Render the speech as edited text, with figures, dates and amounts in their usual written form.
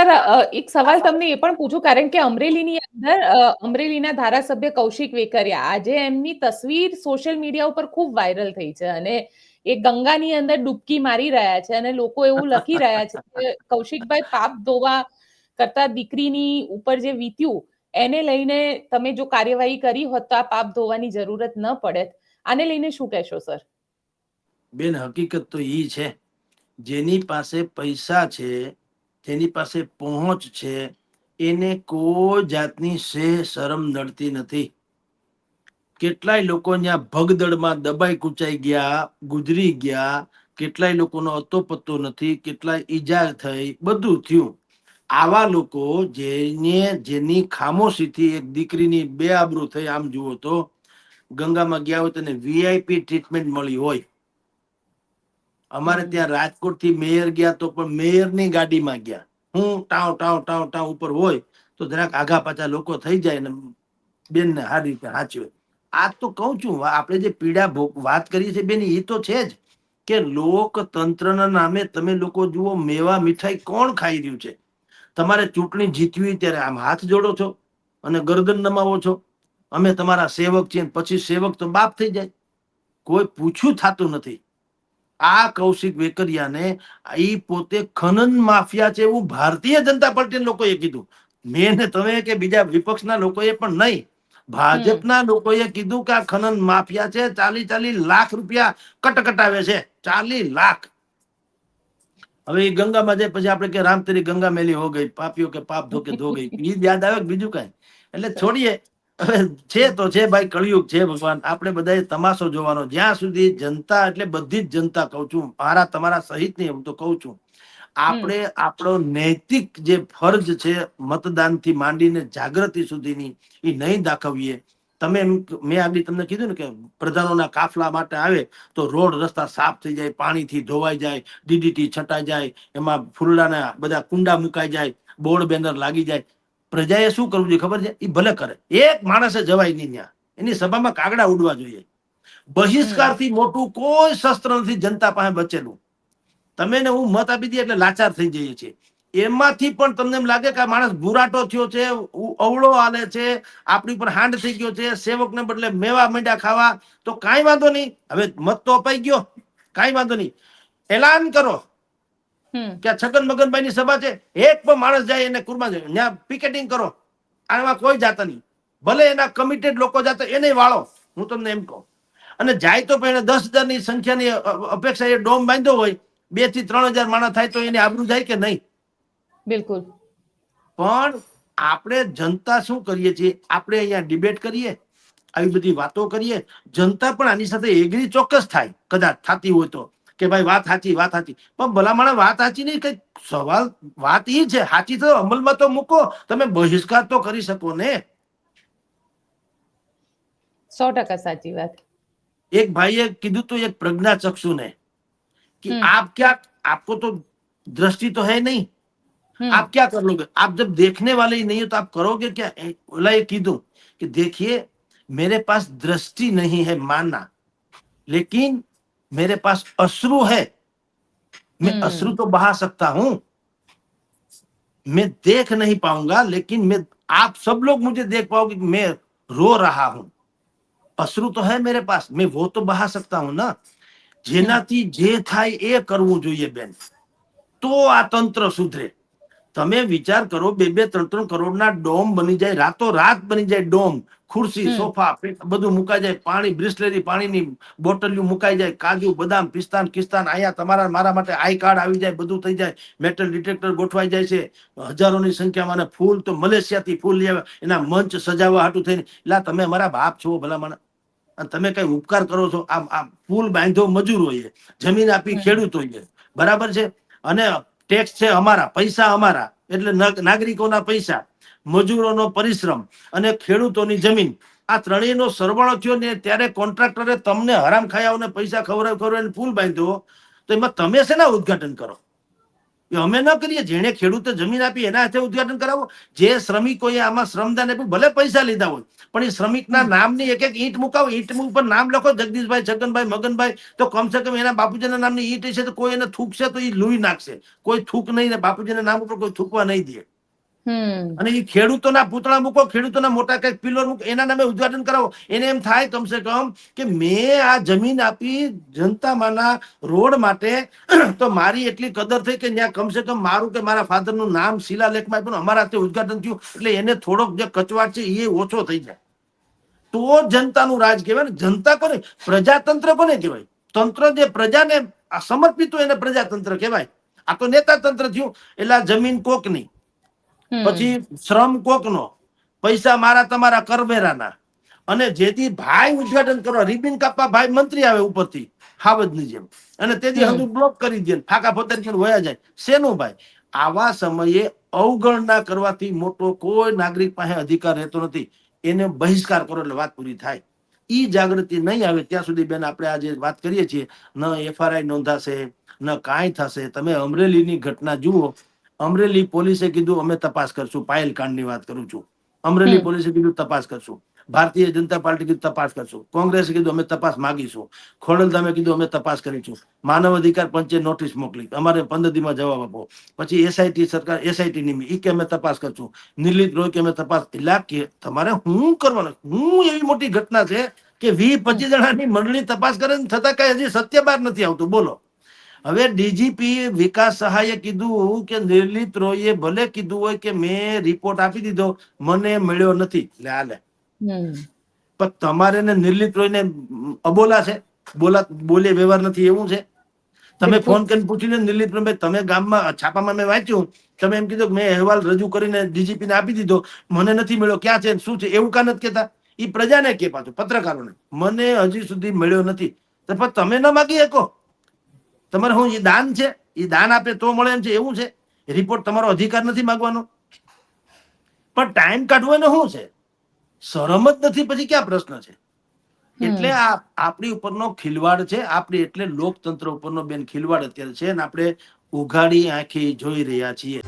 Sir એક સવાલ તમને એ પણ પૂછું, કારણ કે અમરેલીની અંદર અમરેલીના ધારાસભ્ય કૌશિક વેકરિયા, આજે એમની તસવીર સોશિયલ મીડિયા ઉપર ખૂબ વાયરલ થઈ છે અને એ ગંગાની અંદર ડૂબકી મારી રહ્યા છે અને લોકો એવું લખી રહ્યા છે કે કૌશિકભાઈ પાપ ધોવા કરતા દીકરીની ઉપર જે વીત્યું એને લઈને તમે જો કાર્યવાહી કરી હોત તો આ પાપ ધોવાની જરૂરત ન પડે. આને લઈને શું કહેશો સર? બેન, હકીકત તો ઈ છે, જેની પાસે પૈસા છે, જેની પાસે પહોંચ છે, એને કોઈ જાતની શરમ નડતી નથી. કેટલાય લોકો ત્યાં ભગદડમાં દબાઈ કૂચાઈ ગયા, ગુજરી ગયા, કેટલાય લોકોનો અતો પત્તો નથી, કેટલાય ઈજા થઈ, બધું થયું. આવા લોકો જેની ખામોશીથી એક દીકરીની બેઆબરૂ થઈ, આમ જુઓ તો ગંગામાં ગયા હોય તેને વીઆઈપી ટ્રીટમેન્ટ મળી હોય. અમારે ત્યાં રાજકોટ થી મેયર ગયા તો પણ મેયરની ગાડીમાં ગયા. હું ટાવ ટાવ ટાવ ટાવ ઉપર હોય તો જરાક આઘા પાછા લોકો થઈ જાય ને બેન ને સારી રીતે સાચવે. આ તો કઉ છું, આપણે જે પીડા વાત કરીએ છીએ બેન, એ તો છે જ કે લોકતંત્રના નામે તમે લોકો જુઓ, મેવા મીઠાઈ કોણ ખાઈ રહ્યું છે? તમારે ચૂંટણી જીતવી ત્યારે આમ હાથ જોડો છો અને ગરદન નમાવો છો, અમે તમારા સેવક છીએ. પછી સેવક તો બાપ થઈ જાય, કોઈ પૂછ્યું થતું નથી. આ કૌશિક વેકરિયાને ઈ પોતે ખનન માફિયા છે એવું ભારતીય જનતા પાર્ટી લોકોએ કીધું. મેં ને તમે કે બીજા વિપક્ષના લોકોએ પણ નહીં, ભાજપના લોકોએ કીધું કે આ ખનન માફિયા છે, 40 લાખ રૂપિયા કટકટાવે છે, 40 લાખ. હવે એ ગંગામાં જાય પછી આપણે કે રામ તેરી ગંગા મેલી હો ગઈ, પાપીઓ કે પાપ ધોકે ધો ગઈ, એ યાદ આવે બીજું કઈ? એટલે છોડીએ. હવે છે તો છે ભાઈ, કળિયુગ છે ભગવાન. આપણે બધાએ તમાશો જોવાનો. જ્યાં સુધી જનતા, એટલે બધી જ જનતા કઉ છું, મારા તમારા સહિત નહીં, હું તો કઉ છું, આપણે આપણો નૈતિક જે ફરજ છે મતદાનથી માંડીને જાગૃતિ સુધીની, એ નહીં દાખવીએ. મેં આગળ તમને કીધું ને કે પ્રધાનોના કાફલા માટે આવે તો રોડ રસ્તા સાફ થઈ જાય, પાણીથી ધોવાઈ જાય, ડીડીટી છટાઈ જાય, એમાં ફૂલડાના બધા કુંડા મુકાઈ જાય, બોર્ડ બેનર લાગી જાય. પ્રજાએ શું કરવું જોઈએ ખબર છે? એ ભલે કરે, એક માણસે જવાય નહીં ત્યાં, એની સભામાં કાગડા ઉડવા જોઈએ. બહિષ્કારથી મોટું કોઈ શસ્ત્ર નથી જનતા પાસે બચેલું. તમે ને હું મત આપી દઈએ એટલે લાચાર થઈ જઈએ છીએ. એમાંથી પણ તમને એમ લાગે કે આ માણસ બુરાટો થયો છે, અવળો હાલે છે, આપણી પર હાંડ થઈ ગયો છે, સેવકને બદલે મેવા માંડ્યા ખાવા, તો કાંઈ વાંધો નહીં. હવે મત તો અપાઈ ગયો, કાંઈ વાંધો નહીં. એલાન કરો કે છગન મગનભાઈ ની સભા છે, એક પણ માણસ જાય એને કુરબાન જાય, ત્યાં પિકેટિંગ કરો. આમાં કોઈ જાતા નહીં, ભલે એના કમિટેડ લોકો જાતા, એને વાળો. હું તમને એમ કહું. અને જાય તો પણ એને 10,000 ની સંખ્યાની અપેક્ષા એ ડોમ બાંધ્યો હોય, 2 થી 3,000 માણસ થાય તો એની આબરૂ જાય કે નહીં? બિલકુલ. પણ આપણે જનતા શું કરીએ છીએ? આપણે અહીંયા ડિબેટ કરીએ, આવી બધી વાતો કરીએ, જનતા પણ આની સાથે એગ્રી ચોક્કસ થાય, કદાચ થતી હોય તો, કે ભાઈ વાત સાચી, વાત સાચી. પણ ભલામણ વાત સાચી નહીં, કઈ સવાલ વાત એ છે, સાચી તો અમલમાં તો મૂકો. તમે બહિષ્કાર તો કરી શકો ને. 100% સાચી વાત. એક ભાઈએ કીધું તો એક પ્રજ્ઞાચક્ષુ ને कि आप क्या, आपको तो दृष्टि तो है नहीं, आप क्या कर लोगे? आप जब देखने वाले ही नहीं हो तो आप करोगे क्या? बोला ये कीधु कि देखिए, मेरे पास दृष्टि नहीं है मानना, लेकिन मेरे पास अश्रु है, मैं अश्रु तो बहा सकता हूं. मैं देख नहीं पाऊंगा, लेकिन मैं, आप सब लोग मुझे देख पाओगे कि मैं रो रहा हूं. अश्रु तो है मेरे पास, मैं वो तो बहा सकता हूं ना. જેનાથી જે થાય એ કરવું જોઈએ બેન, તો આ તંત્ર સુધરે. તમે વિચાર કરો, 2-3 કરોડના ડોમ બની જાય, રાતો રાત બની જાય ડોમ, ખુરશી સોફા બધું મુકાઈ જાય, પાણી બ્રિસ્લેરી પાણીની બોટલીઓ મુકાઈ જાય, કાજુ બદામ પિસ્તાન કિસ્તાન, અહીંયા તમારા મારા માટે આઈ કાર્ડ આવી જાય, બધું થઈ જાય, મેટલ ડિટેક્ટર ગોઠવાઈ જાય છે, હજારોની સંખ્યામાં. ફૂલ તો મલેશિયાથી ફૂલ લેવા, એના મંચ સજાવવા હાટું થઈને. એટલે તમે અમારા બાપ છો ભલામણ, તમે કઈ ઉપકાર કરો છો? આ પુલ બાંધો મજૂરોએ, જમીન આપી ખેડૂતોએ, બરાબર છે, અને ટેક્સ છે અમારા, પૈસા અમારા, એટલે નાગરિકોના પૈસા, મજૂરોનો પરિશ્રમ અને ખેડૂતોની જમીન, આ ત્રણેયનો સરવાળો થયો ને ત્યારે કોન્ટ્રાક્ટરે તમને હરામ ખાયાઓને પૈસા ખવડાવીને પુલ બાંધ્યો. તો એમાં તમે શેના ઉદ્ઘાટન કરો? એ અમે ન કરીએ. જેને ખેડૂતે જમીન આપી એના હાથે ઉદ્ઘાટન કરાવો. જે શ્રમિકોએ આમાં શ્રમદાન આપ્યું, ભલે પૈસા લીધા હોય, પણ એ શ્રમિકના નામની એક એક ઈંટ મુકાવો. ઈંટ ઉપર નામ લખો, જગદીશભાઈ, છગનભાઈ, મગનભાઈ, તો કમસે કમ એના બાપુજીના નામની ઈંટ છે તો કોઈ એને થૂકશે તો એ લુઈ નાખશે. કોઈ થૂક નહીં ને બાપુજીના નામ ઉપર કોઈ થૂકવા નહીં દે. અને એ ખેડૂતોના પૂતળા મૂકો, ખેડૂતોના મોટા કઈક પિલ્લર મૂકો, એના નામે ઉદ્ઘાટન કરાવો. એને એમ થાય કમસે કમ કે મેં આ જમીન આપી જનતામાંના રોડ માટે, તો મારી એટલી કદર થઈ કે ત્યાં કમસે કમ મારું કે મારા ફાધરનું નામ શિલાલેખમાં આપ્યું, અમારા હાથે ઉદ્ઘાટન થયું, એટલે એને થોડોક જે કચવાટ છે એ ઓછો થઈ જાય. તો જનતાનું રાજ કહેવાય ને. જનતા કોને? પ્રજાતંત્ર કોને કહેવાય? તંત્ર જે પ્રજાને સમર્પિત હોય એને પ્રજાતંત્ર કહેવાય. આ તો નેતા તંત્ર થયું. એટલે આ જમીન કોકની, પછી શ્રમ કોકનો, પૈસા મારા તમારા કરવેરાના, અને જેથી ભાઈ ઉદ્ઘાટન કરવા રિબિન કાપવા ભાઈ મંત્રી આવે ઉપરથી હાવજની જેમ, અને તેથી હજુ બ્લોક કરી દે, ફાકા ફોતર વયા જાય. શેનું ભાઈ? આવા સમયે અવગણના કરવાથી મોટો કોઈ નાગરિક પાસે અધિકાર રહેતો નથી. એને બહિષ્કાર કરો એટલે વાત પૂરી થાય. ઈ જાગૃતિ નહીં આવે ત્યાં સુધી બેન આપણે આજે વાત કરીએ છીએ, ન FRI નોંધાશે ન કાંઈ થશે. તમે અમરેલીની ઘટના જુઓ. અમરેલી પોલીસે કીધું અમે તપાસ કરશું. પાયલ કાંડની વાત કરું છું. અમરેલી પોલીસે કીધું તપાસ કરશું. ભારતીય જનતા પાર્ટી કીધું તપાસ કરશું. કોંગ્રેસે કીધું અમે તપાસ માગીશું. ખોડલધામે કીધું અમે તપાસ કરીશું. માનવ અધિકાર પંચે નોટિસ મોકલી, અમારે 15 દીમાં જવાબ આપો. પછી SIT સરકાર SIT નિમી, ઈ કે અમે તપાસ કરશું. નિર્લિત રોય કે અમે તપાસ. એટલે કે તમારે શું કરવાનું? હું એવી મોટી ઘટના છે કે 20-25 જણાની મંડળી તપાસ કરે છતાં કઈ હજી સત્ય બહાર નથી આવતું. બોલો. હવે DGP વિકાસ સહાયે કીધું કે નિર્લિત રોયે ભલે કીધું હોય કે મેં રિપોર્ટ આપી દીધો, મને મળ્યો નથી. એટલે હાલે. પણ તમારે ને નિર્લિત રોયને અબોલા છે, બોલે વ્યવહાર નથી એવું છે. તમે ફોન કરીને પૂછીને નિર્લિત રોય તમે ગામમાં છાપામાં મેં વાંચ્યું, તમે એમ કીધું મેં અહેવાલ રજૂ કરીને DGP ને આપી દીધો, મને નથી મળ્યો, ક્યાં છે શું છે એવું કા નથી કેતા. એ પ્રજાને કે પાછું પત્રકારોને મને હજી સુધી મળ્યો નથી. તો પણ તમે ન માગી શકો. તમારે શું એ દાન છે? એ દાન આપે તો મળે એમ છે એવું છે? રિપોર્ટ તમારો અધિકાર નથી માંગવાનો. પણ ટાઈમ કાઢવો એને શું છે? શરમ જ નથી. પછી ક્યાં પ્રશ્ન છે? એટલે આ આપણી ઉપરનો ખિલવાડ છે. આપણી એટલે લોકતંત્ર ઉપરનો બેન ખિલવાડ અત્યારે છે, અને આપણે ઉઘાડી આંખે જોઈ રહ્યા છીએ.